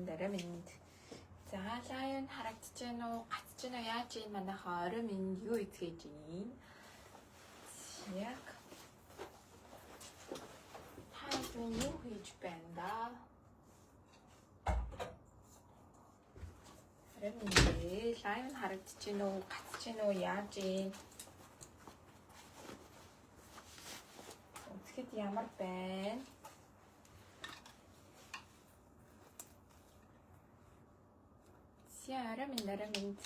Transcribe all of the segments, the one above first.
араминд. За лайон харагдаж байна уу? Гацж байна уу? Яаж ийм манайхаа араминд юу эзгэж байна? Яг таасан юу хийж байна да? Араминд лайон харагдаж байна уу? Гацж байна уу? Яаж ийм? Үзэхэд ямар байна? Араминд.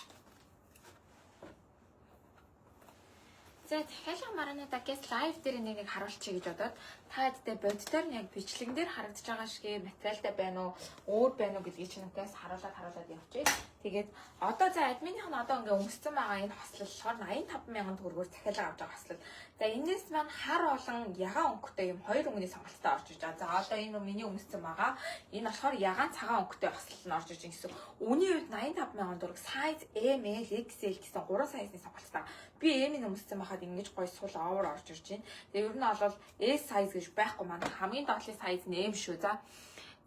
За дахиад маранада гэс лайв дээр нэг харуулчих гэж бодоод та хэдтэй боддоор нь яг бичлэгэн дээр харагдаж байгаа шиг материалтай байна уу, өөр байна уу гэдгийг чинь надаас харуулад явчих. Тэгээд одоо за админийх нь одоо ингээ өмссөн байгаа энэ хослол болохоор 85,000 төгрөгөөр захиалга авч байгаа хослол. За энэс маань хар олон ягаан өнгөтэй юм хоёр өнгөний сонголттой орж иж байгаа. За одоо энэ миний өмссөн байгаа. Энэ болохоор ягаан цагаан өнгөтэй хослол нь орж иж байгаа гэсэн. Үүний үед 85,000 төгрөг size M, L, XL гэсэн 3 size-ны сонголттой. Би M-ийг өмссөн байхад ингэж гоё сул овер орж ирж байна. Тэгээ ер нь бол S size гэж байхгүй маань хамгийн доотлын size нь M шүү.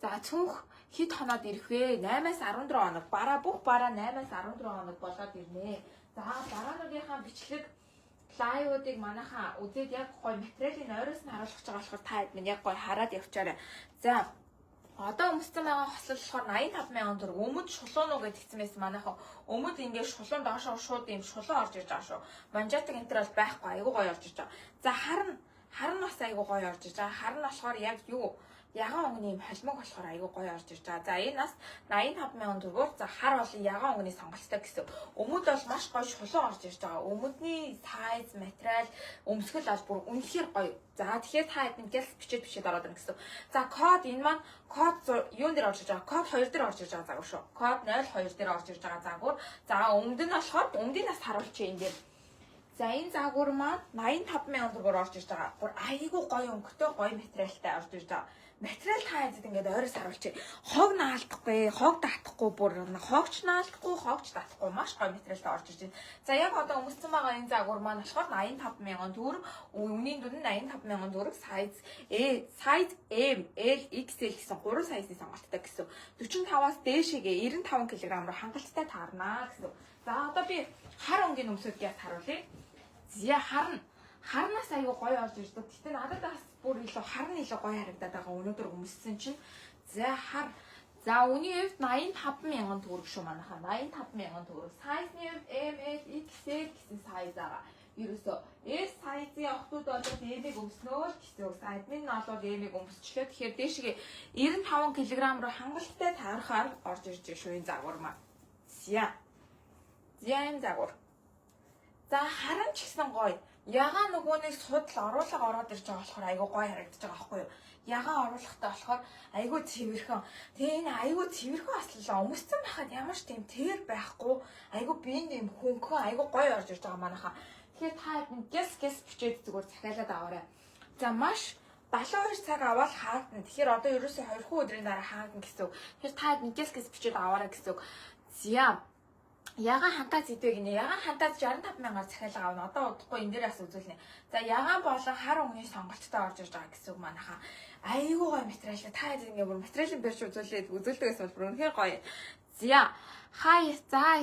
За цүнх хэд хоноод ирэх вэ? 8-аас 14 хоног. Бүх бараа 8-аас 14 хоног болоод ирнэ. За бараануудынхаа бичлэг лайвуудыг манайхаа үзээд яг гоё материалын ойроос нь харуулж байгаа болохоор та хэд минь яг гоё хараад явчаарай. За одоо өмссөн байгаа хослол болохоор 85,000 төгрөг. Өмд шулуун уу гэдгийгсэн байсан манайхаа. Өмд ингээд шулуун доошоо шууд юм шулуун орж ирж байгаа шүү. Манжатаг энэ төр бол байхгүй. Айгуу гоё орж ирж байгаа. За харн бас айгуу гоё орж ирж байгаа. Харн болохоор яг юу? Ягаан өнгөний юм холимог болохоор айгуу гоё орж ирж байгаа. За энэ нас 85,000 төгрөгөөр за хар болон ягаан өнгөний сонголттой гэсэн. Өмд бол маш гоё шулуун орж ирж байгаа. Өмдний сайз, материал, өмсгөл бол бүр үнэхээр гоё. За тэгэхээр та хэд нэгээс бичээд ороод ирнэ гэсэн. За код энэ маань код юун дээр орж ирж байгаа? Код 2 дээр орж ирж байгаа заагүй шүү. Код 02 дээр орж ирж байгаа заагуур. За өмд нь болохоор өмдийн нас харуулчих энэ дээр. За энэ заагуур маань 85,000 төгрөгөөр орж ирж байгаа. Бүр айгүй гоё өнгөтэй гоё материалтай орж ирж байгаа. Материал та хэд ингээд ойроос харуулчих. Хог наалдахгүй, хог татахгүй бүр хогч наалдахгүй, хогч татахгүй маш гоё материалтай орж ирж байна. За яг одоо өмссөн байгаа энэ заагуур маань болохоор 85,000 төгрөг, үнийн дүн нь 85,000 төгрөг, size M, L, XL гэсэн 3 size-ийн сонголттой гэсэн. 45-аас дээшээгээ 95 кг руу хангалттай таарнаа гэсэн. За одоо би хар өнгийн өмсөлтийг харуулъя. Зя харнаас аюу гоё орж ирдэг. Гэтэ надад бас бүр илүү харн илүү гоё харагдаад байгаа. Өнөөдөр өмссөн чинь. За үний хувьд 85,000 төгрөг шүү манайхаа. 85,000 төгрөг. Size-ны хувьд M, L, XL гэсэн size байгаа. Ерөөсөө S size-ийн охтууд бол M-ийг өмснөө л гэсэн үг. Админ нь бол M-ийг өмсчлээ. Тэгэхээр дээшгээ 95 кг руу хангалттай таарахаар орж ирж шүү энэ загвар маань. Энэ загвар. За харан ч гэсэн гоё. Ягаан нөгөөнийг судал оруулага ороод ирж байгаа болохоор айгүй гоё харагдаж байгаа байхгүй юу? Ягаан оруулахтай болохоор айгүй цэвэрхэн. Тэгээ энэ айгүй цэвэрхэн аслалаа өмссөн байхад ямар ч тийм тэр байхгүй. Айгүй биенд юм хөнгөн айгүй гоё орж ирж байгаа манайхаа. Тэгэхээр та гэс бичээд зүгээр захиалаад аваарай. За маш 72 цаг аваад хаагдана. Тэгэхээр одоо ерөөсөө 2 өдрийн дараа хаагдана гэсэн үг. Тэгэхээр та гэс бичээд аваарай гэсэн үг. Ягаан хантаа зэдвэ гинэ. Ягаан хантаа 65,000-аар захиалга авна. Одоо удахгүй энэ дээрээс үзүүлнэ. За ягаан болон хар өнгөний сонголттой орж ирж байгаа гэсэн үг манайхаа. Айгүй гоё материал. Та хэд ингэ бүр материалын бэрч үзүүлдэгээс бол бүр үнэхээр гоё.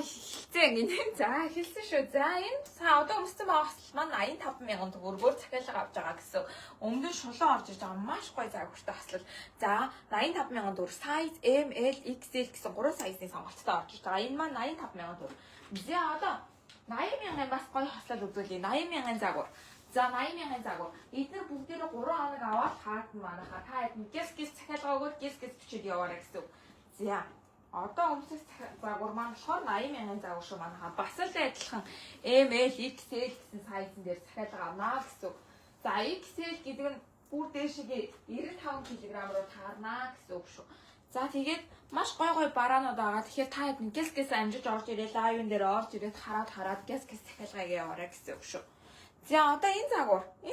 Хэлцээ гинэ. За хэлсэн шүү. За энэ одоо өмссөн байгаа хослол маань 85,000 төгрөгөөр захиалга авч байгаа гэсэн. Өмнө нь шулуун орж ирж байгаа маш гоё загвартай хослол. За 85,000 төгрөг. Size M, L, XL гэсэн 3 size-ийн сонголттой орж ирж байгаа. Энэ маань 85,000 төгрөг. За одоо 80,000 бас гоё хослол үзүүлье. 80,000 загвар. За 80,000 загвар. Эдгээр бүгдээрээ 3 хоног аваад хаагдана манайхаа. Та хэд гэс захиалга өгөөд гэс бичээд яваарай гэсэн. За одоо өмсөх загвар маань болохоор 80,000 загвар шүү манайхаа. Бас л адилхан M, L, XL гэсэн сайзн дээр захиалга авнаа гэсэн. За XL гэдэг нь бүр дээшгээ 95 кг руу таарнаа гэсэн үг шүү. За тэгээд маш гоё бараанууд байгаа. Тэгэхээр та хэд гэс амжиж орж ирээ лайвн дээр орж ирээд хараад гэс захиалгыг яваарай гэсэн үг шүү. За одоо энэ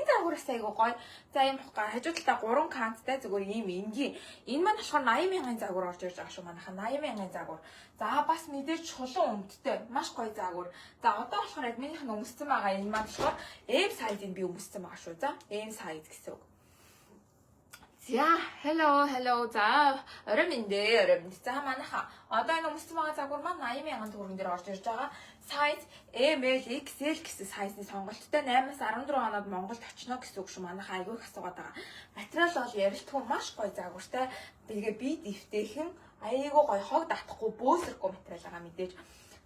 загвараас айгуу гоё. За ийм хажуу талдаа 3 канттай зүгээр ийм энгийн. Энэ маань болохоор 80,000 загвар орж ирж байгаа шүү манайхаа. 80,000 загвар. За бас мэдээж чулуун өмдтэй маш гоё загвар. За одоо болохоор админийх нь өмссөн байгаа энэ маань болохоор M size-ийг би өмссөн байгаа шүү. За M size гэсэн үг. За, hello. За, орой минь. За, манайха. Одоо энэ өмссөн байгаа загвар маань 80,000 төгрөгөн дээр орж ирж байгаа. Size ML XL гэсэн сайзны сонголттой 8-аас 14 хоноод Монголд очно гэсэн үг шүү. Манайха айгүй их асуугаад байгаа. Материал бол ярилцгүй маш гоё загвартай. Тэгээ би дэвтэйхэн айгүй гоё хог татахгүй бөөсөргүй материал байгаа мэдээж.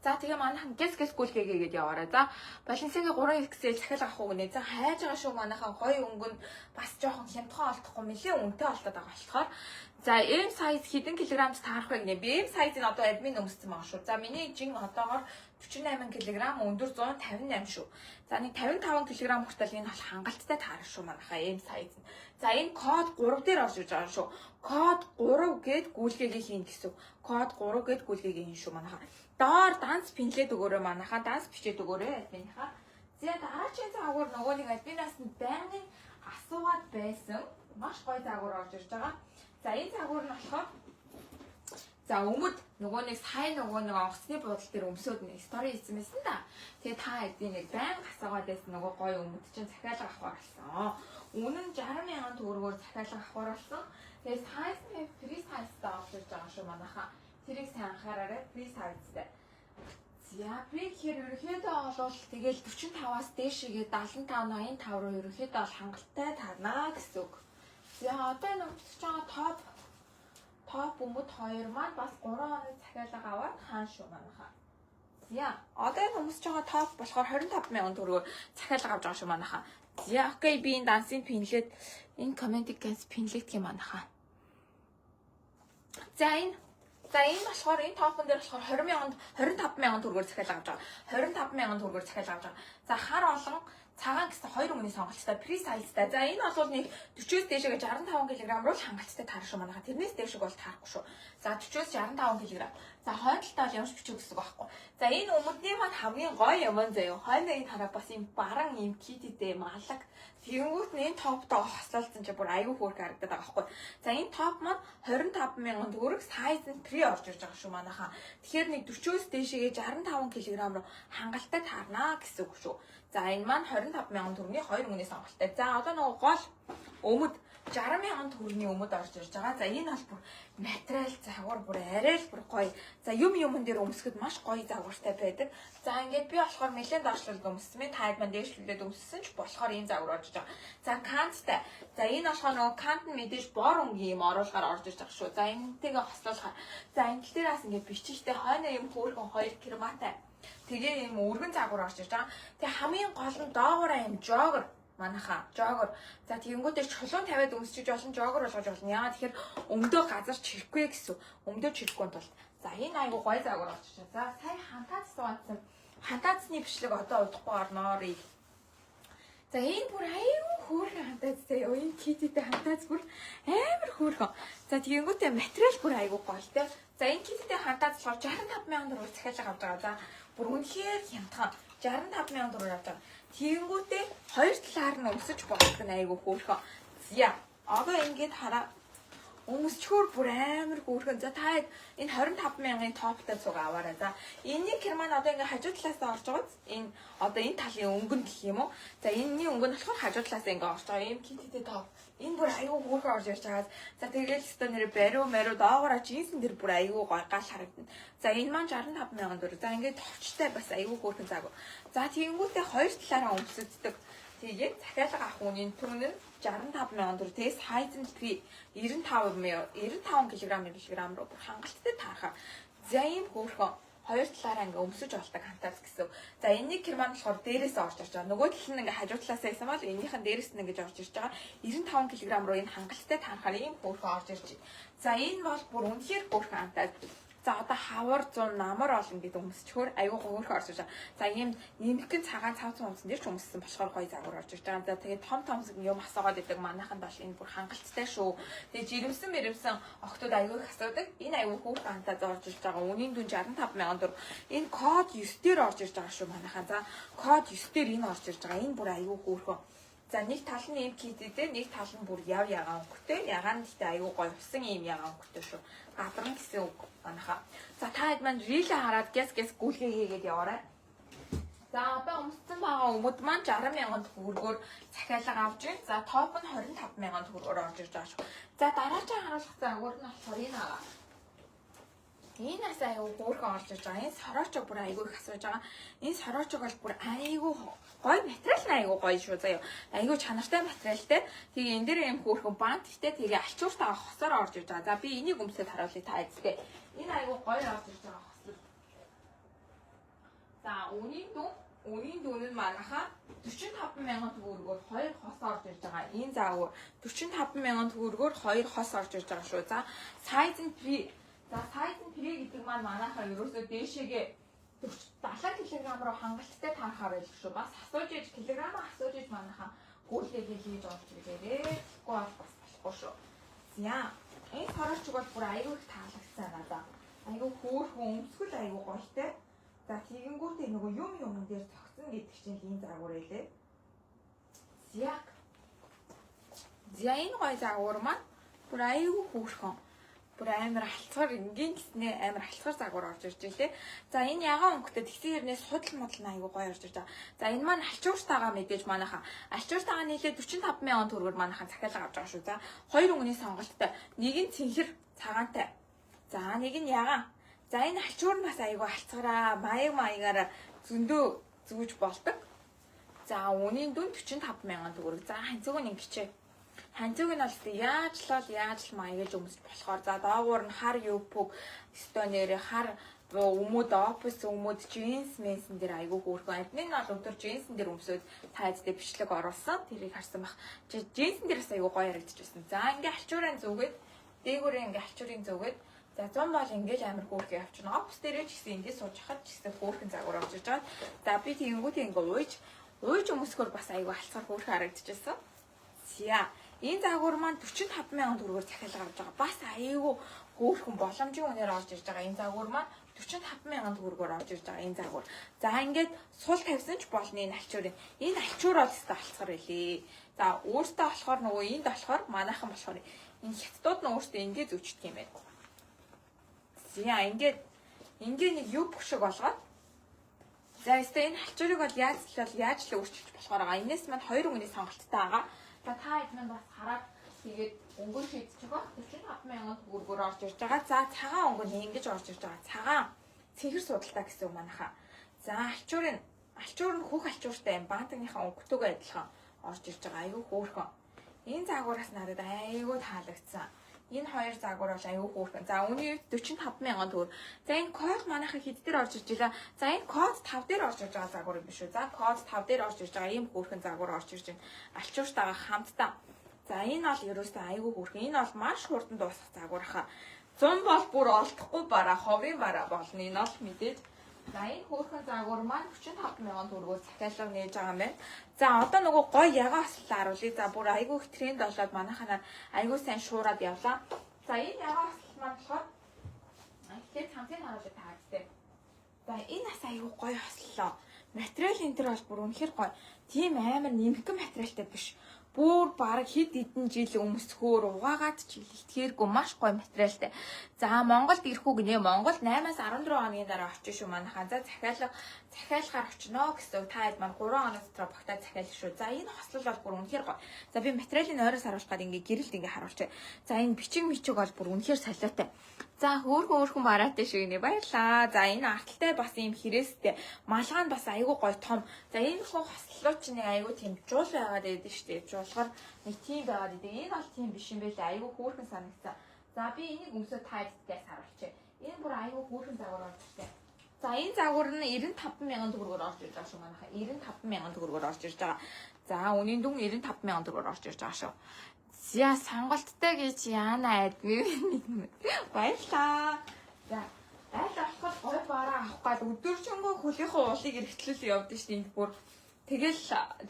За тэгээ манайхан гэс гүйлгээгээ гээд яваарай. За Balenciaga 3XL захиал авах уу гэнэ. За хайж байгаа шүү манайхан гоё өнгөнд бас жоохон хямдхан олдохгүй нэлээ үнэтэй олдоод байгаа болохоор за M size хэдэн килограмд таарах вэ гэнэ. Би M size-ыг одоо админ өмссөн байгаа шүү. За миний жин одоогоор 48 кг, өндөр 158 шүү. За нэг 55 кг хүртэл энэ бол хангалттай таарах шүү манайхаа M size. За энэ код 3 дээр орж иж байгаа шүү. Код 3 гээд гүйлгээгээ хийн гэсэн. Код 3 гээд гүйлгээгээ хийн шүү манайхаа. Доор данс пинлээд өгөөрэй манайхаа. Данс бичээд өгөөрэй админийхаа. За дараагийн загвар нөгөө нэг админаас нь байнгын асуугаад байсан. Маш гоё загвар орж ирж байгаа. За энэ загвар нь болохоор за өмд нөгөө нэг сайн нөгөө нэг онгоцны буудлын дээр өмсөд нэг стори хийсэн байсан да. Тэгээ та эдийн нэг байнга асуугаад байсан нөгөө гоё өмд чинь захиалга авахар болсон. Үнэн 60,000 төгрөгөөр захиалга авахар болсон. Тэгээ size нь free size-тай орж ирж байгаа шүү манайхаа. Тэрийг сайн анхаараарай. Free size-тай. За free гэхээр ерөнхийдөө бол тэгэл 45-аас дээшгээ 75-85 руу ерөнхийдөө бол хангалттай таарна гэсэн үг. За одоо энэ өмсөж байгаа топ өмд 2 маань бас 3 хоног захиалга аваад хаан шүү манайхаа. За одоо энэ өмсөж байгаа топ болохоор 25,000 төгрөгөөр захиалга авч байгаа шүү манайхаа. За окей би энэ дансыг пинлээд энэ комментиг гэнс пинлээд гэх юм манайхаа. За энэ болохоор энэ топон дээр болохоор 25,000 төгрөгөөр захиалга авч байгаа. 25,000 төгрөгөөр захиалга авч байгаа. За хар олон цагаан гэсэн хоёр өнгөний сонголттой free size-тай. За энэ бол нэг 40-с дээшээ 65 кг руу л хангалттай таарах шүү манайхаа. Тэрнээс дээшээ бол таарахгүй шүү. За 40-с 65 кг. За хойдолтой бол ямарч бичиг гэсэн үг байхгүй. За энэ өмдний маань хамгийн гоё юм заяа. Хойно энэ хараа бас юм баран юм киттэй малаг. Тэгэнгүүт нь энэ топтой хослолцсон чи бүр аюу хөөрх харагдаад байгаа байхгүй. За энэ топ маань 25,000 төгрөг size нь free орж ирж байгаа шүү манайхаа. Тэгэхээр нэг 40-с дээшээ 65 кг руу хангалттай таарна гэсэн үг шүү. За энэ маань 25,000 төгрөгийн хоёр өнгөний сонголттой. За одоо нөгөө гол өмд 60,000 төгрөгийн өмд орж ирж байгаа. За энэ бол бүр материал загвар бүр арай л бүр гоё. За юмн дээр өмсөхөд маш гоё загвартай байдаг. За ингээд би болохоор нэлээд доошлуулд өмссөн. Таад маань дээшлүүлээд өмссөн ч болохоор энэ загвар орж байгаа. За канттай. За энэ болохоор нөгөө кант нь мэдээж бор өнгийн юм оруулахаар орж ирж байгаа шүү. За энэтэйгээ хослуулахаар. За энэ тал дээрээс ингээд бичижтэй хойно юм хөөргөн хоёр керматай. Тэгээ юм өргөн загвар орж ирж байгаа. Тэгээ хамгийн гол нь доогоороо юм жогер манайхаа жогер. За тэгэнгүүтээ чулуун тавиад өмсчиж олон жогер болгож болно. Яагаад тэгэхээр өмдөө газар чирэхгүй гэсэн. Өмдөө чирэхгүй тул. За энэ айгу гоё загвар орж ирж байгаа. За сая хантаац суудсан. Хантаацны бичлэг одоо удахгүй орноорой. За энэ бүр айгу хөөрхөн хантаацтай. Энэ киттэй хантаац бүр амар хөөрхөн. За тэгэнгүүтээ материал бүр айгу гоё те. За энэ киттэй хантаац болохоор 65,000 төгрөг захиалга авч байгаа. За бүр үнэхээр хямдхан 65,000 төгрөг авч байгаа. Тэгэнгүүтээ хоёр талаар нь өмсөж болох нь айгу хөөрхөн. За одоо ингээд хараа өмсчхөр бүр амар хөөрхөн. За та энэ 25,000-ын топтой цуг аваарай. За энэний керман одоо ингээ хажуу талаасаа орж байгаа. Энэ одоо энэ талын өнгөн гэх юм уу? За энэний өнгөн болохоор хажуу талаасаа ингээ орж байгаа. Ийм киттэй топ. Энэ бүр айгүй хөөрхөн орж ирж байгаа. За тэгэл өстө нэр бариу доогоороо джинсэн дэр бүр айгүй гал харагдана. За энэ маань 65,000 төгрөг. За ингээд товчтой бас айгүй хөөрхөн заг. За тэгэнгүүтээ хоёр талаараа өмсөддөг. Тэгээд захиалга авах үнийн түн нь 65,000 төгрөг. Тэгээс size нь 95 кг руу бүр хангалттай таарах. За ийм хөөрхөн хоёр талаараа ингээ өмсөж болдог хантаас гэсэн. За энэний керман болохоор дээрээс орж ирж байгаа. Нөгөө тал нь ингээ хажуу талаас байсан бол энийхэн дээрээс нь ингээ орж ирж байгаа. 95 кг руу энэ хангалттай таахаар ийм хөөрхөн орж ирж байна. За энэ бол бүр үнэхээр хөөрхөн хантаас. За одоо хавар 100 намар олон гэдэг өмсчхөр аюу хөөрхөн орж ирж байгаа. За ийм нэмэгэн цагаан цав цавсан дээр ч өмссөн болохоор гоё загвар орж ирж байгаа. За тэгээд том юм асуугаад идэг манайханд бол энэ бүр хангалттай шүү. Тэгээд жирэмсэн охтууд аюу их асуудаг. Энэ аюу хөөрхөн хантаа орж ирж байгаа. Үнийн дүн 65,000 төгрөг. Энэ код 9 дээр орж ирж байгаа шүү манайхаа. За код 9 дээр энэ орж ирж байгаа. Энэ бүр аюу хөөрхөн. За нэг тал нь ийм киттэй, нэг тал нь бүр ягаан өнгөтэй. Ягаан гэхдээ аюу гоё усан ийм ягаан өнгөтэй шүү. Гадран гэсэн үг манайхаа. За та хэд маань рилээ хараад гэс гүйлгээгээд яваарай. За одоо өмссөн байгаа өмд маань 60,000 төгрөгөөр захиалга авч байна. За топ нь 25,000 төгрөгөөр орж ирж байгаа шүү. За дараагийн харуулах загвар нь болохоор энэ аа. Энэ бас аюу хөөрхөн орж ирж байгаа. Энэ сороочог бүр аюу их асууж байгаа. Энэ сороочог бол бүр аюу гоё материал нь аюу гоё шүү заяа. Аюу чанартай материалтай. Тэгээ энэ дээр юм хөөрхөн банттай тэгээ алчууртайгаа хосоор орж ирж байгаа. За би энийг өмсөд харуулъя та эцгээ. Энэ аюу гоё орж ирж байгаа хослол. За үнийн дүн нь манайхаа 45,000 төгрөгөөр 2 хос орж ирж байгаа. Энэ загвар 45,000 төгрөгөөр 2 хос орж ирж байгаа шүү. За сайз нь сайз нь гэдэг маань манайхаа ерөөсөө дээшээгээ 70 кг руу хангалттай таарахаар байлг шүү. Бас асууж иж килограмаа асууж иж манайхаа гүйлгээ хийж олж ирээрээ. Тэгэхгүй бас болохгүй шүү. За энэ сороочг бол бүр аюу их таалагдсан надаа. Аюу хөөрхөн өмсгөл аюу гоётэй. За тэгэнгүүтээ нөгөө юм дээр цогцсон гэдэг чинь энэ загвар байлээ. За энэ гоё загвар маань бүр аюу хөөрхөн. Бүр амар алцгаар энгийн гэснээ амар алцгаар загвар орж ирж байлээ. За энэ ягаан өнгөтэй тэгсэн хэрнээс судал модал аюу гоё орж ирж байгаа. За энэ маань алчууртайгаа мэдээж манайхаа алчууртайгаа нийлээ 45,000 төгрөгөөр манайхаа захиалга авч байгаа шүү. За хоёр өнгөний сонголттой. Нэг нь цэнхэр цагаантай. За нэг нь ягаан. За энэ алчуур нь бас аюу алцгараа маягаараа зөндөө зүүж болдог. За үнийн дүн 45,000 төгрөг. За ханцог нь ингэчээ. Ханцог нь бол яаж л маягаар өмсөж болохоор за доогуур нь хар юпг стонер хар өмөд опус өмөд джинс менсэн дээр айгүй хөөрхөн. Админ нь бол өдөр джинсэн дээр өмсөд тайзтай бичлэг оруулсан. Тэрийг харсан бах. Джинсэн дээрээс айгүй гоё харагдчихсан. За ингээ алчуурын зүгээд дээгүүрээ ингээ алчуурын зүгээд за 100 бол ингээл амар хөөрхөн явчихна. Опус дээрээ ч гэсэн эндээс сууж хахад ч гэсэн хөөрхөн загвар орж иж байгаа. За би тэгэнгүүт ингээ ууж өмсгөр бас айгүй алцгаар хөөрхөн харагдчихсан. За энэ загвар маань 45,000 төгрөгөөр захиалга авч байгаа. Бас аюу хөөрхөн боломжийн үнээр орж ирж байгаа. Энэ загвар маань 45,000 төгрөгөөр орж ирж байгаа энэ загвар. За ингээд сул тавьсан ч болно энэ алчуурын. Энэ алчуур бол өстой алцгаар байлээ. За өөртөө болохоор нөгөө энд болохоор манайхан болохоор энэ хятадууд нь өөртөө ингээд зүвчдэг юм байна. За ингээд нэг юб шиг болгоод за өстой энэ алчуурыг бол яаж л өөрчилж болохоор байгаа. Энэс маань хоёр өнгөний сонголттой байгаа. За та эдгээр бас хараад тэгээд өнгөр шийдчих байгаа. 45,000 төгрөгөөр орж ирж байгаа. За цагаан өнгө нь ингэж орж ирж байгаа. Цагаан цэнхэр судалтай гэсэн үг манайхаа. За алчуур нь хөх алчууртай юм. Бантагныхаа өнгөтэйгээ адилхан орж ирж байгаа. Аюу хөөрхөн. Энэ загвараас надад аюу таалагдсан. Энэ хоёр загвар бол аюу хөөрхөн. За үүний 45,000 төгрөг. За энэ код манайхаа хэд дээр орж ирж байгаа. За энэ код 5 дээр орж ирж байгаа загвар юм биш үү? За код 5 дээр орж ирж байгаа ийм хөөрхөн загвар орж ирж байна. Алчууртайгаа хамтдаа. За энэ бол ерөөсөө аюу хөөрхөн. Энэ бол маш хурдан дуусах загвар хаа. 100 бол бүр олдохгүй бараа, ховрын бараа болно. Энэ бол мэдээж. За энэ хөөрхөн загвар маань 45,000 төгрөгөөр захиалга нээж байгаа юм байна. За одоо нөгөө гоё ягаан ослоо харуулъя. За бүр айгүй их тренд болоод манайханаар айгүй сайн шуураад явлаа. За энэ ягаан ослол маань болохоор тэгэхээр цамцыг харуулъя та хэвчээ. За энэ бас айгүй гоё ослоо. Материал энэ төр бол бүр үнэхээр гоё. Тийм амар нэмгэн материалтай биш. Бүр баг хэд хэдэн жил өмсөхөөр угаагаад ч илтгэхээргүй маш гоё материалтай. За Монголд ирэх үг нэ Монгол 8-аас 14 хоногийн дараа очиж шүү манайхаа. За захиалгаар очино гэсэн та хэд маань 3 хоног дотор багтаад захиалах шүү. За энэ хослол бол бүр үнэхээр гоё. За би материалын ойроос харуулах гээд ингээ гэрэлд ингээ харуулчих. За энэ бичиг бол бүр үнэхээр солиотой. За хөөрхөн бараатай шүү нэ баярлаа. За энэ арталтай бас ийм хэрэгстэй. Малгай нь бас айгүй гоё том. За энэ хөө хослолоо ч нэг айгүй тийм жуул байгаад байдаг шүү дээ. Жуулгаар нэг тийм байгаад байдаг. Энэ бол тийм биш юм байлээ. Айгүй хөөрхөн санагцсан. За би энийг өмсөд тайдгаас харуулчих. Энэ бүр айгүй хөөрхөн загвар орж ирсэн. За энэ загвар нь 95,000 төгрөгөөр орж ирж байгаа шүү манайхаа. 95,000 төгрөгөөр орж ирж байгаа. За үнийн дүн 95,000 төгрөгөөр орж ирж байгаа шүү. За сонголттой гэж яана адгүй баярлаа. За аль болох гой бараа авах гал өдөржингөө хөлийнхөө уулыг эргэтлэл явдсан шүү дээ. Бүр тэгэл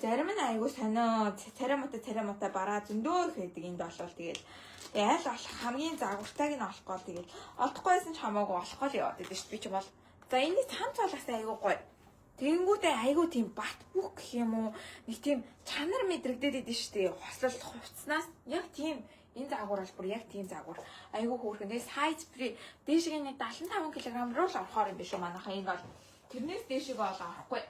зарим нь айгүй сонио царамата бараа зөндөө их байдаг энд болвол тэгэл аль болох хамгийн загвартайг нь олох гол тэгэл олдохгүйсэн ч хамаагүй олох гол яваад байдаг шүү дээ. Би ч бол за энэ цамц болоос айгүй гоё. Тэнгүүдээ айгүй тийм бат бүх гэх юм уу нэг тийм чанар мэдрэгдээд идэв шүү дээ. Хослол хувцснаас яг тийм энэ загвар бол бүр яг тийм загвар. Айгүй хөөрхөн. Тэгээ сайз фри дээшгийн нэг 75 кг руу л орохоор юм биш үү манайхаа энэ бол тэрнээс дээшээ бол орохгүй.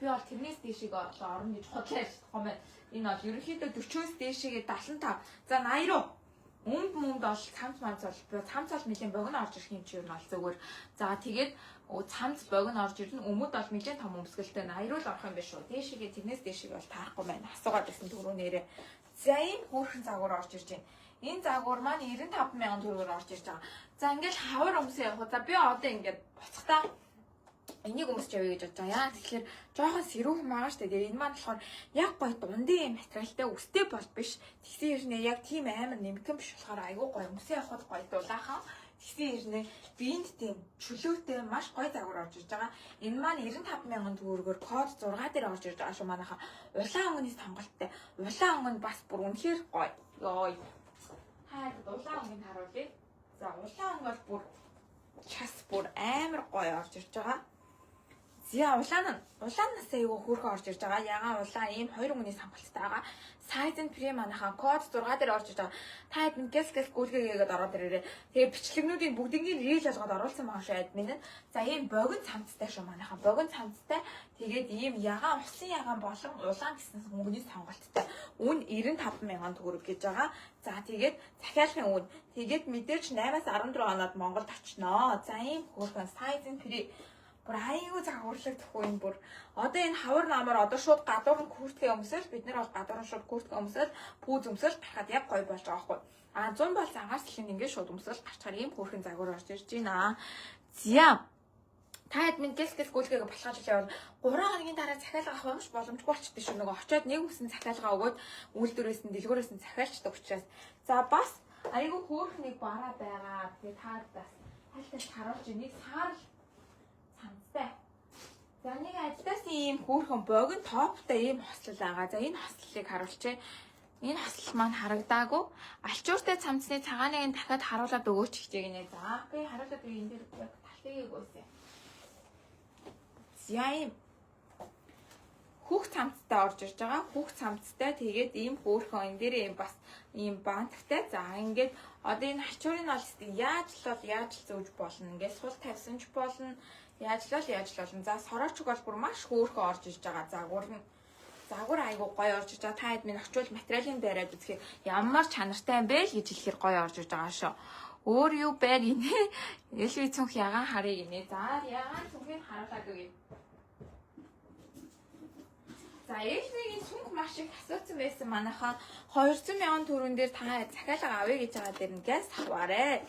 Би бол тэрнээс дээшийг орно гэж худлаа ярьж байгаа юм байна. Энэ бол ерөнхийдөө 40-өөс дээшээгээ 75. За 80 руу. Өмд бол цамц манц бол цамц бол нэлийн богино орж ирэх юм чи юу нь бол зүгээр. За тэгээд цамц богино орж ирнэ. Өмд бол нэлийн том өмсгөлтэй 80 руу л орох юм биш үү. Дээшээгээ тэрнээс дээшийг бол таарахгүй байна. Асуугаад байсан түрүү нэрээ. За ийм хөөрхөн загвар орж ирж байна. Энэ загвар маань 95,000 төгрөгөөр орж ирж байгаа. За ингээл хавар өмсөө явах. За би одоо ингээд буцахтаа энийг өмсч явъя гэж бодож байгаа. Яа тэгэхээр жоохон сэрүүхэн байгаа шүү дээ. Энэ маань болохоор яг гоё дундын материалтай өстэй бол биш. Тэгсэн хэрнээ яг тийм амар нэмгэн биш болохоор айгүй гоё өмсөө явахд гоё дулаахан. Тэгсэн хэрнээ биенд тийм чөлөөтэй маш гоё загвар орж ирж байгаа. Энэ маань 95,000 төгрөгөөр код 6 дээр орж ирж байгаа шүү манайха. Улаан өнгөний сонголттой. Улаан өнгө нь бас бүр үнэхээр гоё. Йой. Хайр улаан өнгөнд харуулъя. За улаан өнгө бол бүр час бүр амар гоё орж ирж байгаа. Зя улаанаас айгүй хөөрхөн орж ирж байгаа. Ягаан улаан ийм 2 өнгөний сонголттой байгаа. Size and Prime манайхаа код 6 дээр орж ирж байгаа. Та админ гэл гүйлгээгээд ороод ирээрээ. Тэгээ бичлэгнүүдийн бүгднийг рeel болгоод оруулсан байгаа шүү админ нь. За ийм богино цамцтай шүү манайхаа. Богино цамцтай. Тэгээд ийм ягаан усан ягаан болон улаан гэсэн өнгөний сонголттой. Үн 95,000 төгрөг гэж байгаа. За тэгээд захиалгын үн. Тэгээд мэдээж 8-аас 14 оноод Монголд очноо. За ийм хөөрхөн Size and Prime бүр айгүй загварлагдахгүй юм бүр. Одоо энэ хавар намар одоо шууд гадуур нь курткээ өмсөөл бид нар бол гадуур нь шууд курткээ өмсөөл пүүз өмсөөл гарахад яг гоё болж байгаа байхгүй. 100 бол ангаар сэлэн ингээд шууд өмсөөл гарчаар ийм хөөрхөн загвар орж ирж байна. Зя. Та админ гэл гүйлгээг болохож явал 3 хоногийн дараа захиалга авах юмш боломжгүй болчихдээ шүү. Нөгөө очиод нэг үсэн захиалга өгөөд үйлдвэрээс нь дэлгүүрээс нь захиалчдаг учраас. За бас айгүй хөөрхөн нэг бараа байгаа. Тэгээ та бас хальтаас харуулж нэг саарл цамцтай. За нэг ажилдаас ийм хөөрхөн богино топтой ийм хослол байгаа. За энэ хослолыг харуулчихъя. Энэ хослол маань харагдаагүй. Алчууртай цамцны цагааныг дахиад харуулад өгөөч хичээг нэ. За би харуулад өгье энэ дээр яг талтыг өгөөсэй. За ийм хүүх цамцтай орж ирж байгаа. Хүүх цамцтай тэгээд ийм хөөрхөн энэ дээр ийм бас ийм банттай. За ингээд одоо энэ хачуурын бол яаж л зөөж болно. Ингээд сул тавьсан ч болно. Яаж л болно. За сороочг бол бүр маш хөөрхөн орж ирж байгаа. Загвар айгуу гоё орж ирж байгаа. Та хэд минь очвол материалын байраад үзэхээр ямар чанартай юм бэ л гэж хэлэхээр гоё орж ирж байгаа шүү. Өөр юу байр инээ. Элви цүнх ягаан харыг инээ. За ягаан цүнхийг харуулад өгье. За элвигийн цүнх маш их асуусан байсан манайхаа 200,000 төгрөгөн дээр та захиалга авъя гэж байгаа дээр ингээс аваарэ.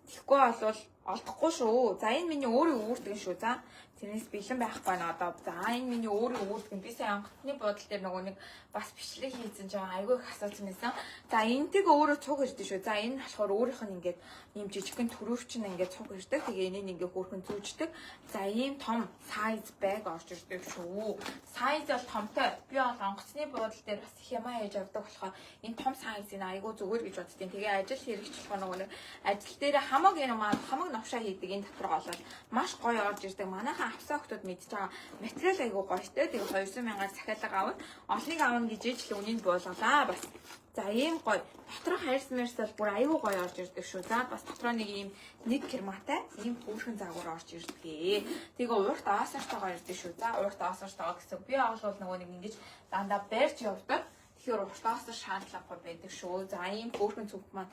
Тэгэхгүй болвол олдохгүй шүү. За энэ миний өөрийн үүрдэг шүү. За тэрнээс бэлэн байхгүй нэ одоо. За энэ миний өөрийн үүрдэг. Би сая анхны бодол дээр нөгөө нэг бас бичлэг хийсэн жаа айгүй их асуусан байсан. За энтэйг өөрөө цуг ирдэ шүү. За энэ болохоор өөрийнх нь ингээд ийм жижигхэн төрөвчин ингээд цуг ирдэг. Тэгээ энийг ингээд хөөрхөн зүүждэг. За ийм том size bag орж ирдэг шүү. Size бол томтой. Би бол онгоцны бодол дээр бас их ямаа хийж авдаг болохоор энэ том size энэ айгүй зүгээр гэж боддtiin. Тэгээ ажил хэрэгч болох нөгөө нэг ажил дээр хамаг новшаа хийдэг энэ татвар олоод маш гоё орж ирдэг. Манайхан авсан хүмүүс мэдж байгаа материал айгүй гоётой. Тэгээ 200,000-аар захиалга аваад олныг аавна гэж ижил үнийг буулгалаа бас. За ийм гоё. Доторх хайрсмэрс бол бүр айгүй гоё орж ирдэг шүү. За бас дотроо нэг ийм нэг керматай ийм хөөрхөн загвар орж ирдэг. Тэгээ уурт аасартайгаа ирдэг шүү. За уурт аасартайгаа гэсэн. Би олвол нөгөө нэг ингэж дандаа барьж явдаг. Тэгэхээр уртаас шаардлагагүй байдаг шүү. За ийм хөөрхөн цүнх маань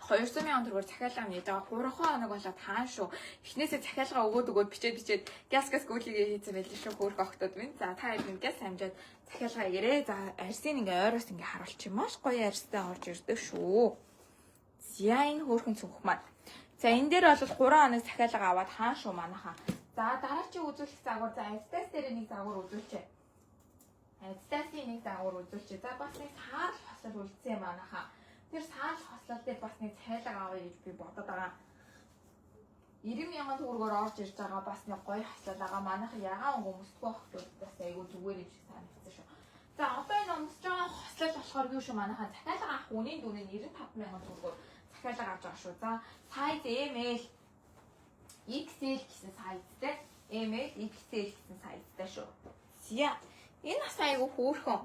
200,000 төгрөгөөр захиалга нээж байгаа. 3 хоног болоод хаан шүү. Эхнээсээ захиалга өгөөд бичээд газ гүйлгээ хийсэн байлээ шүү. Хөөрх октод минь. За та хэд газ хамжаад захиалга гэрээ. За арсын ингээ ойроос ингээ харуулчих юм. Маш гоё арстай орж ирдэг шүү. За энэ хөөрхөн цүнх маань. За энэ дээр бол 3 хоног захиалга аваад хаан шүү манайхаа. За дараагийн үзүүлэх загвар. За айстас дээр нэг загвар үзүүлчихэ. Айстасын нэг загвар үзүүлчихэ. За бас нэг саарл хослол үлдсэн манайхаа. Тэр саарл хослол дээр бас нэг цайлга авъя гэж би бодоод байгаа. 90,000 төгрөгөөр орж ирж байгаа бас нэг гоё хослол байгаа. Манайх ягаан өмсдгөө хөлтөөс айгүй зүгээр юм шиг санагдсан шүү. За одоо энэ өмсөж байгаа хослол болохоор юу шүү манайхаа захиалга авах үнийн дүнээ 95,000 төгрөгөөр захиалга авч байгаа шүү. За size ML XL гэсэн sizeтэй. ML XL гэсэн sizeтэй шүү. Зя энэ бас айгүй хөөрхөн.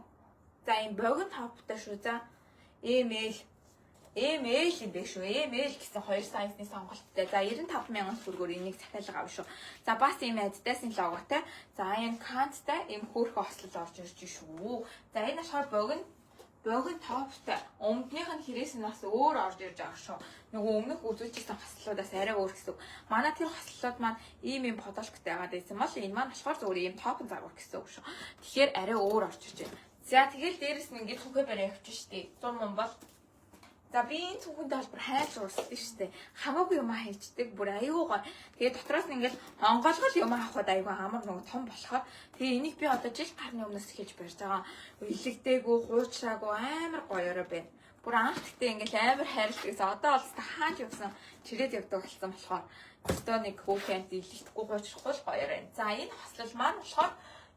За энэ богино топтой шүү. За ML ML юм бэ шүү. ML гэсэн 2 сайзны сонголттой. За 95,000 төгрөгөөр энийг захиалга авна шүү. За бас ийм Adidas-ын логотой. За энэ Kant-тай ийм хөөрхөн ослол орж ирж шүү. За энэ болохоор богино топтой. Өмнөх нь хэрэгс нь бас өөр орж ирж байгаа шүү. Нөгөө өмнөх үзүүлжсэн хослолуудаас арай өөр гэсэн. Манай тэр хослолууд маань ийм подолктой байгаад байсан бол энэ маань болохоор зөвхөн ийм топон загвар гэсэн үг шүү. Тэгэхээр арай өөр орж ирж байна. За тэгэл дээрэс нь ингээд хүүхэ барай явчих штий. 100 мөн бол. За би энэ цүнхэнд бол хайж уурсдаг штеп. Хамаагүй юм хайчдаг. Бүр аюу гоо. Тэгээ дотроос нь ингээл онгоолгол юм авахад аюу амар нөгөө том болохоор тэгээ энийг би одоо жил гарны өмнөөс эхэлж барьж байгаа. Илэгдээгүй, хуучраагүй амар гоёороо байна. Бүр анх тэгтээ ингээл амар хайрлдаг гэсэн. Одоо бол хааж явсан чирээд явдаг болсон болохоор өстөө нэг хүүхэнд илэгдэхгүй хуучрахгүй л гоёор байна. За энэ хослол маань болохоор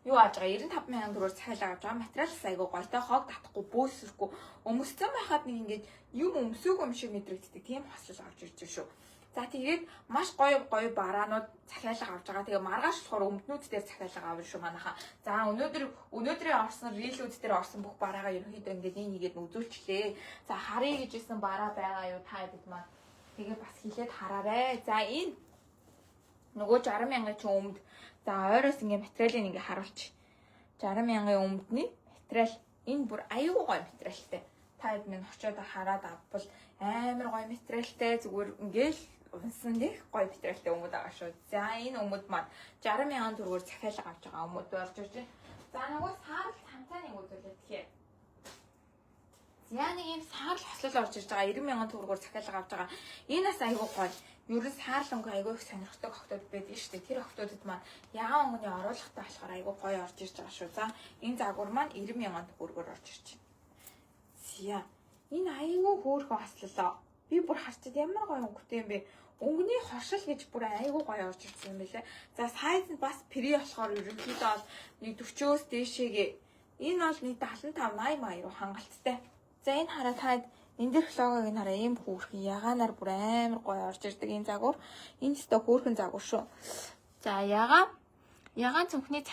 юу ааж байгаа 95,000 төгрөгөөр захиалга авч байгаа. Материалс айгуу гойтой, хог татахгүй, бөөсөрөхгүй. Өмсцэн байхад нэг ингээд юм өмсөөгүй юм шиг мэдрэгддэг. Тийм хослол авч ирж шүү. За тэгээд маш гоё бараанууд захиалга авч байгаа. Тэгээ маргааш болохоор өмднүүд дээр захиалга авна шүү манайхаа. За өнөөдрийн орсон рилүүд дээр орсон бүх бараагаа ерөнхийдөө ингээд нэгээд үзүүлчлээ. За харъя гэжсэн бараа байгаа юу та хэд маань. Тэгээ бас хилээд хараарэ. За энэ нөгөө 60,000 ч өмд. За ойроос ингээ материалыг ингээ харуулчих. 60,000-ын өмдний материал энэ бүр аюу гоё материалтай. Та хэд минь очиод хараад авбал амар гоё материалтай зүгээр ингээл унсан нэг гоё материалтай өмд байгаа шүү. За энэ өмд маань 60,000 төгрөгөөр захиалга авч байгаа өмд болж ирж байна. За нөгөө саарл цамцааныг үзүүлээ тэгэхээр. За нэг юм саарл хослол орж ирж байгаа 90,000 төгрөгөөр захиалга авч байгаа. Энэ бас аюу гоё. Ерөн саарлангүй айгүй их сонирхдаг охтууд байдаг шүү дээ. Тэр охтуудад маань ягаан өнгөний оруулахтай болохоор айгүй гоё орж ирж байгаа шүү. За энэ загвар маань 90,000 төгрөгөөр орж ирж байна. Зя. Энэ айгүй хөөрхөн хослолоо. Би бүр харчаад ямар гоё өнгөтэй юм бэ? Өнгөний хоршил гэж бүр айгүй гоё орж ирсэн юм байлээ. За сайз нь бас при болохоор ерөнхийдөө бол нэг 40-өөс дээшээгээ. Энэ бол нэг 75-80 руу хангалттай. За энэ хараа таад энэ дэх логог нь хараа ийм хөөрхөн ягаанаар бүр амар гоё орж ирдэг энэ загвар. Энэ ч өстө хөөрхөн загвар шүү. За ягаан цүнхний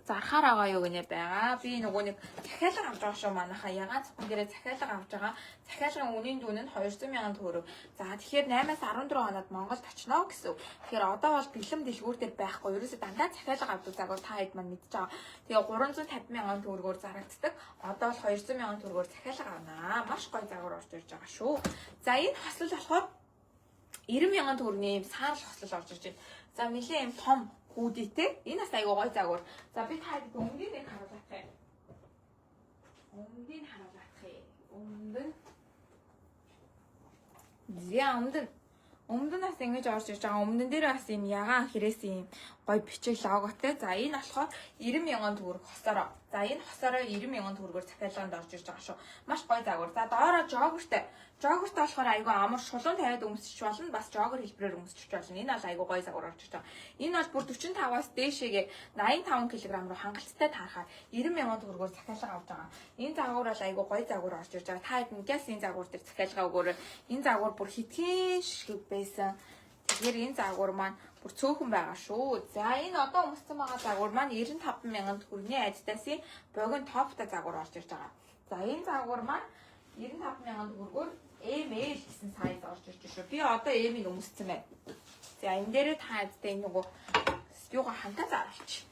зархаар байгаа юу гэнэ байгаа. Би нөгөө нэг захиалга авч байгаа шүү манайхаа. Ягаан цүнхэн дээрээ захиалга авч байгаа. Захиалгын үнийн дүн нь 200,000 төгрөг. За тэгэхээр 8-аас 14 хоноод Монголд очно гэсэн. Тэгэхээр одоо бол бэлэм дэлгүүр дээр байхгүй. Ерөөсөө дандаа захиалга авдаг загвар та хэд маань мэдж байгаа. Тэгээ 350,000 төгрөгөөр зарагддаг. Одоо бол 200,000 төгрөгөөр захиалга авнаа. Маш гоё загвар орж ирж байгаа шүү. За энэ хослол болохоор 90,000 төгрөгийн юм саарл хослол орж ирж байна. За нэлээ юм том хүүдийтэй. Энэ бас айгуу гоё загвар. За би та хэд өмдгийг нэг харуулах юм. Өмдгийг харуулах юм. Өмдөн. Өмдөнөөс ингэж орж ирж байгаа. Өмдөн дээр бас юм ягаан хэрэгс юм гоё бичиг логотой. За энэ болохоор 90,000 төгрөг хосороо. За энэ хосороо 90,000 төгрөгөөр захиалганд орж ирж байгаа шүү. Маш гоё загвар. За доороо жогертэй. Жогертэй болохоор айгүй амар шулуун тавиад өмсчих болно. Бас жогер хэлбэрээр өмсчих болно. Энэ бол айгүй гоё загвар орж ирж байгаа. Энэ бол бүр 45-аас дээшээгээ 85 кг руу хангалттай таарахаар 90,000 төгрөгөөр захиалга авч байгаа. Энэ загвар бол айгүй гоё загвар орж ирж байгаа. Та хэд гяс энэ загвар дээр захиалга өгөөрэй. Энэ загвар бүр хитгэн шишиг байсан. Тэгэхээр энэ загвар маань бүр цөөхөн байгаа шүү. За энэ одоо өмссөн байгаа загвар маань 95,000 төгрөгийн Adidas-ийн богино топтой загвар орж ирж байгаа. За энэ загвар маань 95,000 төгрөгөөр ML гэсэн сайз орж ирж шүү. Би одоо M-ийг өмссөн байна. За энэ дээрээ та хэдтэй нөгөө юугаа хантаа заруулчих.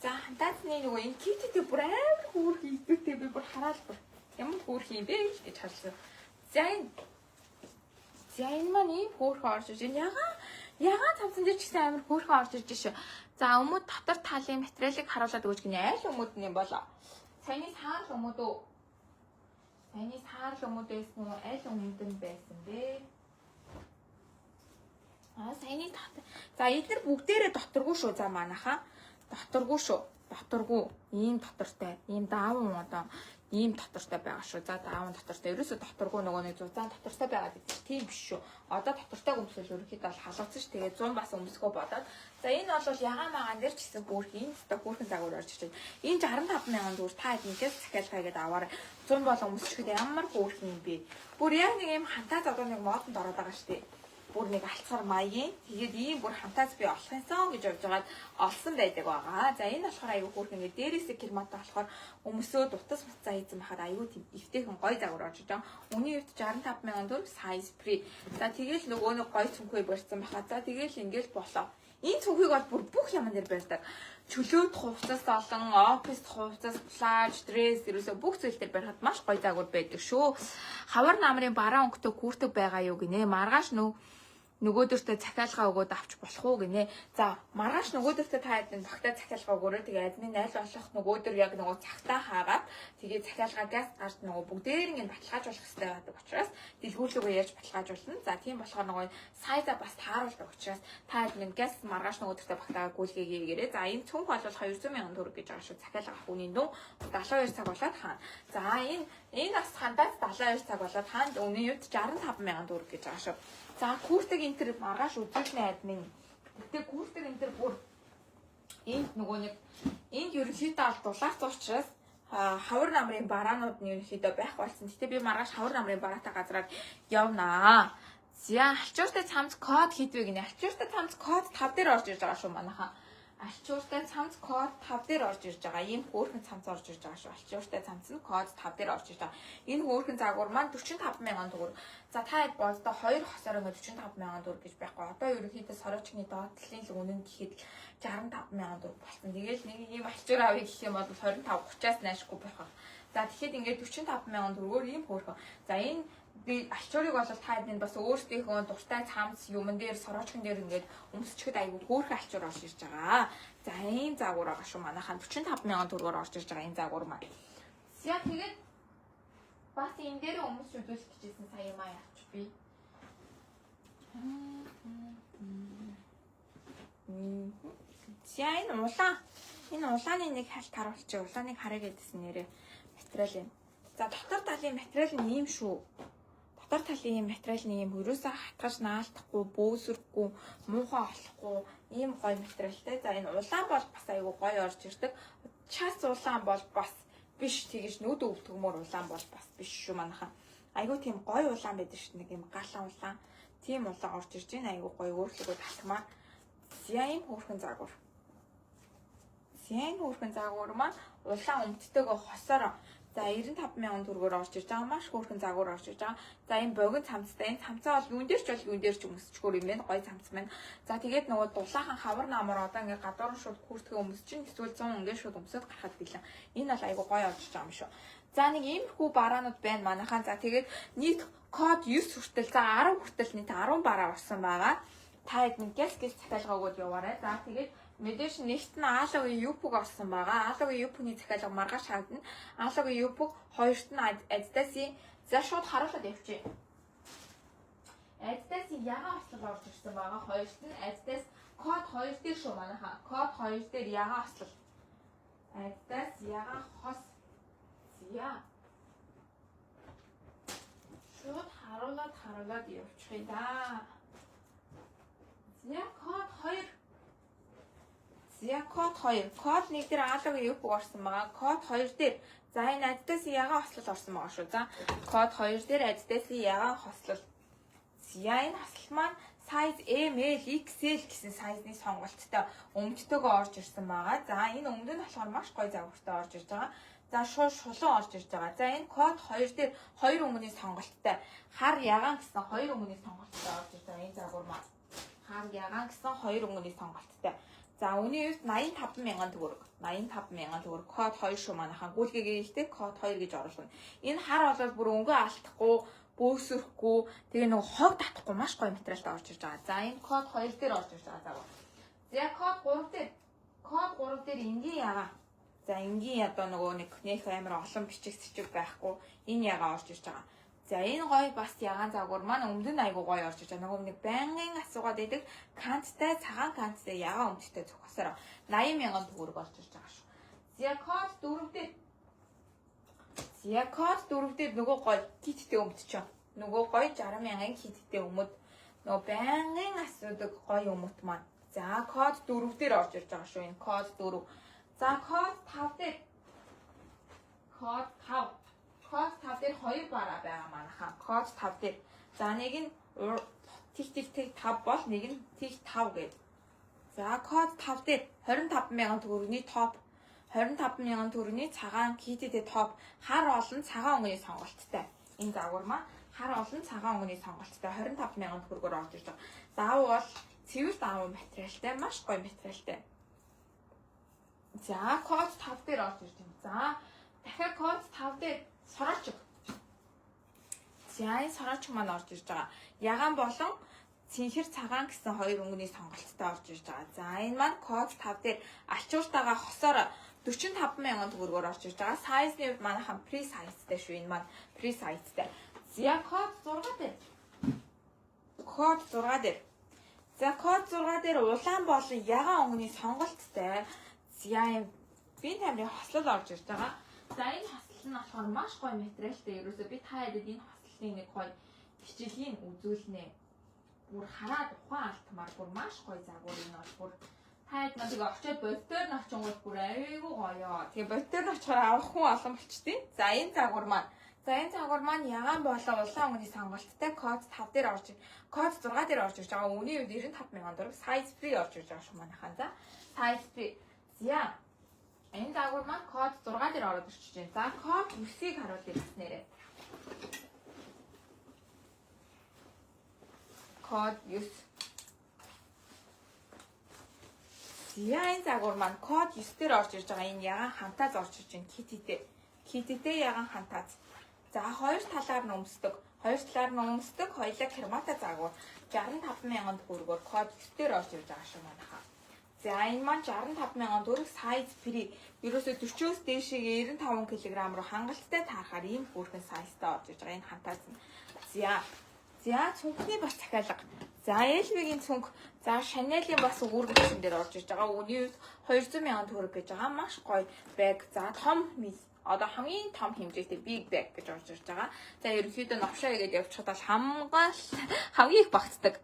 За хантаасны нөгөө энэ киттэй бүр амар хөөрхөн идэвхтэй би бүр хараад бүр ямар хөөрхөн юм бэ гэж харсан. За энэ маань ийм хөөрхөн орж ирж байна. Ягаан цамцан дээр ч гэсэн амар хөөрхөн орж ирж шүү. За өмд дотор талын материалыг харуулад өгч гинэ. Айл өмд нь юм болоо. Саяны саарл өмд үү? Саяны саарл өмд байсан уу? Айл өмд нь байсан бэ? Саяны дотор. За эдгээр бүгдээрээ доторгүй шүү. За манайхаа доторгүй шүү. Доторгүй. Ийм дотортой. Ийм даавн одоо ийм дотортой байгаа шүү. За даавн дотортой. Ерөөсө доторгүй нөгөө нэг зузаан дотортой байгаад байдаг. Тийм биш шүү. Одоо дотортой өмсөл ерөнхийдөө бол халууцсан ш. Тэгээ 100 бас өмсгөө бодоод. За энэ бол ягаан магаан дээр ч гэсэн хөөрхөн хөөрхөн загвар орж ирж байна. Энэ 65,000 төгрөг та хэднээс захиалгаа гэдэг аваарай. 100 бол өмсчихэд ямар хөөрхөн юм бэ? Бүр яг нэг юм хантаа задуу нэг модонд ороод байгаа ш. бүр нэг алцгаар маягийн тэгээд ийм бүр хамтаас би олох юмсан гэж явж байгаад олсон байдаг байгаа. За энэ болохоор аюу хөөрхөн ингээ дээрээсээ километр болохоор өмсөө дутас буцаа хийсэн байхад аюу тийм эвтэйхэн гой загвар орж байгаа. Үний хувьд 65,000 төгрөг size free. За тэгээд нөгөө нэг гой цүнхээ барьсан байхад за тэгээд ингээл болоо. Энэ цүнхийг бол бүр бүх юм дээр барьдаг. Чөлөөт хувцас олон, офис хувцас, плаж, дресс ерөөсөө бүх зүйл дээр барихад маш гоё загвар байдаг шүү. Хавар намрын бараа өнгөтэй хүүртэг байгаа юу гинэ. Маргааш нөгөөдөртөө захиалгаа өгөөд авч болох уу гинэ. За маргааш нөгөөдөртөө та хэд багтаа захиалгаа өгөөрэй. Тэгээ админ айл болох нөгөөдөр яг нөгөө цагтаа хаагаад тэгээ захиалгаагаас гарч нөгөө бүгдээрийн баталгаажуулах хэрэгтэй байдаг учраас дэлгүүрлөгөө ярьж баталгаажуулна. За тийм болохоор нөгөө сайза бас тааруулдаг учраас та админ газ маргааш нөгөөдөртөө багтаа гүйлгээе. За энэ цүнх бол 200,000 төгрөг гэж байгаа шүү. Захиалга авах үнийн дүн 72 цаг болоод хаана. За энэ бас хандаад 72 цаг болоод хаана үнийн хувьд 65,000 төгрөг гэж байгаа шүү. За куртэг энтер маргааш үзүүлнэ админ. Гэтэ куртэг энтер бүр энд нөгөө нэг энд ерөнхийдөө дулаарч учраас хавар намрын бараанууд нь ерөнхийдөө байх болсон. Гэтэ би маргааш хавар намрын бараатай газраар явнаа. За алчууртай цамц код хийдвэ гинэ. Алчууртай цамц код 5 дээр орж ирж байгаа шүү манайхаа. Алчууртай цамц код 5 дээр орж ирж байгаа. Ийм хөөрхөн цамц орж ирж байгаа шүү. Алчууртай цамц нь код 5 дээр орж ирж байгаа. Энэ хөөрхөн загвар маань 45,000 төгрөг. За та хэд болдоо 2 хосоор ингээ 45,000 төгрөг гэж байхгүй. Одоо ерөнхийдөө сорочны доотлын л үнэн гэхэд 65,000 төгрөг болсон. Тэгээл нэг ийм алчуур авъя гэх юм бол 25-30-аас наашгүй байх. За тэгэхээр ингээ 45,000 төгрөгөөр ийм хөөрхөн. За энэ би алчуурыг бол та хэд бас өөрсдийнхөө дуртай цамц юмн дээр сорочкон дээр ингээд өмсчихэд айгүй хөөрхөн алчуур орж ирж байгаа. За ийм загвар байгаа шүү манайхаа 45,000 төгрөгөөр орж ирж байгаа энэ загвар маань. За тэгээд бас энэ дээр өмсч үзүүлэх гэжсэн сая юм яач би. За энэ улааны нэг хальт харуулчих. Улааныг харъя гэдсэн нэрээ материал юм. За дотор талын материал нь ийм шүү. Дотор талын материал нь ийм өрөөсөө хатгаж наалтахгүй, бөөсөрөхгүй, муухай олохгүй ийм гоё материалтай. За энэ улаан бол бас айгүй гоё орж ирдэг. Час улаан бол бас биш тэгэж нүд өвдгмөр улаан бол бас биш шүү манайхаа. Айгүй тийм гоё улаан байдаг шүү нэг юм галан улаан. Тийм улаан орж ирж байна. Айгүй гоё өөрчлөгөө татмаар. Зяин хөөрхөн загвар. Зяин хөөрхөн загвар маань улаан өмдтэйгөө хосоор за 95,000 төгрөгөөр орж ирж байгаа. Маш хөөрхөн загвар орж ирж байгаа. За энэ богино цамцтай. Энэ цамцаа бол юун дээр ч өмсчгөр юм байна. Гоё цамц байна. За тэгээд нөгөө дулаахан хавар намар одоо ингээд гадуур шууд хүртгээ өмсчин эсвэл 100 ингээд шууд өмсөд гарахад гэлээ. Энэ бол айгу гоё орж ирж байгаа юм шүү. За нэг иймэрхүү бараанууд байна манайхаа. За тэгээд нийт код 9 хүртэл за 10 хүртэл нийт 10 бараа орсон байгаа. Та хэд нэг газ захиалга өгөөд яваарай. За тэгээд мэдээж нэгт нь аалогийн юпг орсон байгаа. Аалогийн юпны захиалга маргааш хаагдана. Аалогийн юпг хоёрт нь Adidas-ийн за шууд харуулаад явчих. Adidas-ийн ягаан ослол орж ирсэн байгаа. Хоёрт нь Adidas код 2 дээр шүү манайхаа. Код 2 дээр ягаан ослол. Adidas ягаан хос. Зя. Шууд харуулаад явчихъя да. Зя код 2 За код 2. Код 1 дээр аалогийн юпг орсон байгаа. Код 2 дээр за энэ Adidas-ийн ягаан хослол орсон байгаа шүү. За код 2 дээр Adidas-ийн ягаан хослол. За энэ хослол маань size M, L, XL гэсэн size-ны сонголттой өмдтөөгөө орж ирсэн байгаа. За энэ өмд нь болохоор маш гоё загвартай орж ирж байгаа. За шулуун орж ирж байгаа. За энэ код 2 дээр 2 өнгөний сонголттой хар ягаан гэсэн 2 өнгөний сонголттой орж ирж байгаа. Энэ загвар маань хар ягаан гэсэн 2 өнгөний сонголттой. За үний хувьд 85,000 төгрөг. 85,000 төгрөг. Код 2 шүү манайхаа. Гүйлгээгээ ихтэй код 2 гэж оруулна. Энэ хар бол бүр өнгөө алдахгүй, бөөсөрөхгүй, тэгээ нөгөө хог татахгүй маш гоё материалтай орж ирж байгаа. За энэ код 2 дээр орж ирж байгаа загвар. За код 3 дээр энгийн ягаа. За энгийн одоо нөгөө нэг нэх амар олон бичиг сэчиг байхгүй. Энэ ягаа орж ирж байгаа. За энэ гоё бас ягаан загвар маань өмд нь айгу гоё орж ирж байгаа. Нөгөө нэг байнгын асуугаад идэг канттай цагаан канттай ягаан өмдтэй зохисоор 80,000 төгрөг орж ирж байгаа шүү. За код 4 дээр нөгөө гоё киттэй өмд ч юм. Нөгөө гоё 60,000 киттэй өмд нөгөө байнгын асуудаг гоё өмд маань. За код 4 дээр орж ирж байгаа шүү. Энэ код 4. За код 5 дээр Код 5 дээр 2 бараа байгаа манайхаа. Код 5 дээр. За нэг нь тэг 5 бол нэг нь тэг 5 гэдэг. За код 5 дээр 25,000 төгрөгийн топ 25,000 төгрөгийн цагаан киттэй топ хар олон цагаан өнгөний сонголттой. Энэ загвар маань хар олон цагаан өнгөний сонголттой 25,000 төгрөгөөр орж ирж байгаа. Заав бол цэвэр даваа материалтай, маш гоё материалтай. За код 5 дээр орж ирж байна. За дахиад код 5 дээр сороочг. За энэ сороочг маань орж ирж байгаа. Ягаан болон цэнхэр цагаан гэсэн хоёр өнгөний сонголттой орж ирж байгаа. За энэ маань код 5 дээр ачууртайгаа хосоор 45,000 төгрөгөөр орж ирж байгаа. Сайзны хувьд манайхан pre sizeтэй шүү. Энэ маань pre sizeтэй. За код 6 дээр. Код 6 дээр. За код 6 дээр улаан болон ягаан өнгөний сонголттой. За юм бие тамирын хослол орж ирж байгаа. За энэ хослол нь болохоор маш гоё материалтай. Ерөөсөө би та яагаад энэ хослолын нэг гоё бичлэгийг үзүүлнэ. Бүр хараад ухаан алтмаар бүр маш гоё загвар энэ бол бүр таад нэг очиод бодтоор нь очингууд бүр айгүй гоё. Тэгээ бодтоор нь очихоор авах хүн олон болчтیں۔ За энэ загвар маань ягаан болоо улаан өнгөний сонголттой код 5 дээр орж код 6 дээр орж ирж байгаа. Үүний үед 95,000 төгрөг size free орж ирж байгаа шүү манайхан. За size free. За энэ загвар маань код 6 дээр ороод ирж байна. За код 9-ийг харуулъя бас нэрээ. Код 9. За энэ загвар маань код 9 дээр орж ирж байгаа. Энэ ягаан хантаас орж ирж байна. Киттэй ягаан хантаас. За хоёр талаар нь өмсдөг. Хоёулаа кермата загвар 65,000 төгрөгөөр код 9 дээр орж ирж байгаа шүү манайхаа. За энэ маань 65,000 төгрөг size free. Ерөөсөө 40-оос дээшээ 95 кг руу хангалттай таарахаар ийм бүрхэн size-тай орж ирж байгаа. Энэ хантаас нь. За цүнхний бас захиалга. За LV-гийн цүнх, за Chanel-ийн бас үүрэг хүчин дээр орж ирж байгаа. Үүний үед 200,000 төгрөг гэж байгаа. Маш гоё bag. За том одоо хамгийн том хэмжээтэй big bag гэж орж ирж байгаа. За ерөнхийдөө новшаа игээд явчихад бол хамгийн их багтдаг.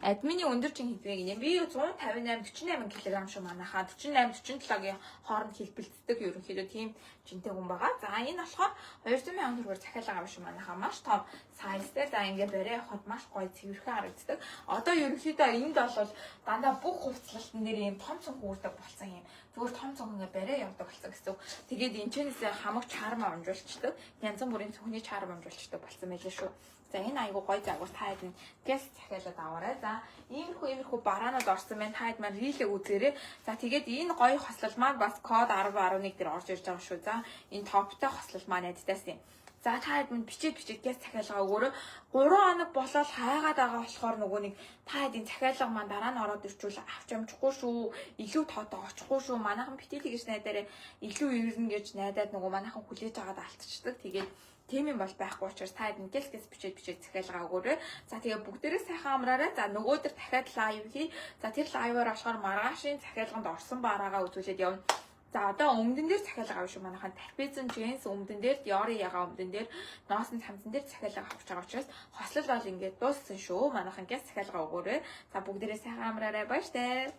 Админы өндөржин хэдвэг нэ. Би 158 кг шүү манайхаа. 48-47-гийн хооронд хэлбэлцдэг ерөнхийдөө тийм жинтэй хүн байгаа. За энэ болохоор 200,000 төгрөгөөр захиалга авах шүү манайхаа. Маш том size-тэй. За ингээ барай явахад маш гоё цэвэрхэн харагддаг. Одоо ерөнхийдөө энд бол дандаа бүх хувцлалтын нэр юм том цонх үүрдэг болсон юм. Зүгээр том цонх ингээ барай явдаг болсон гэсэн. Тэгээд энэчнээс хамаг чарм амжуулчдаг. Янз бүрийн цонхны чарм амжуулчдаг болсон байлээ шүү. За энэ айгуу гоё загвар таад нь гэс захиалаад аваарай. За иймэрхүү бараанууд орсон байна. Таад маань рилээ үзээрэй. За тэгээд энэ гоё хослол маань бас код 10.11 дээр орж ирж байгаа шүү. За энэ топтой хослол маань адитаас юм. За таад минь бичээд гэс захиалгаа өгөөрэй. 3 хоног болоод хайгаад байгаа болохоор нөгөө нэг таад энэ захиалга маань дараа нь ороод ирчүүл авч амжихгүй шүү. Илүү тоотой очихгүй шүү. Манайхан битэлий гэж найдаарэ илүү ирнэ гэж найдаад нөгөө манайхан хүлээж агаад алтчдаг. Тэгээд тийм юм бол байхгүй учраас та хэд гэл бичээд захиалгаа өгөөрэй. За тэгээ бүгдээрээ сайхан амраарай. За нөгөөдөр дахиад лайв хий. За тэр лайваар очихоор маргаашийн захиалганд орсон бараагаа үзүүлээд явна. За одоо өмдөн дээр захиалга авах шүү манайхан Tarpezen Jeans өмдөн дээр Dior яга өмдөн дээр Noosan цамцан дээр захиалга авах байгаа учраас хослол бол ингээд дууссан шүү. Манайхан гэс захиалга өгөөрэй. За бүгдээрээ сайхан амраарай баяртай.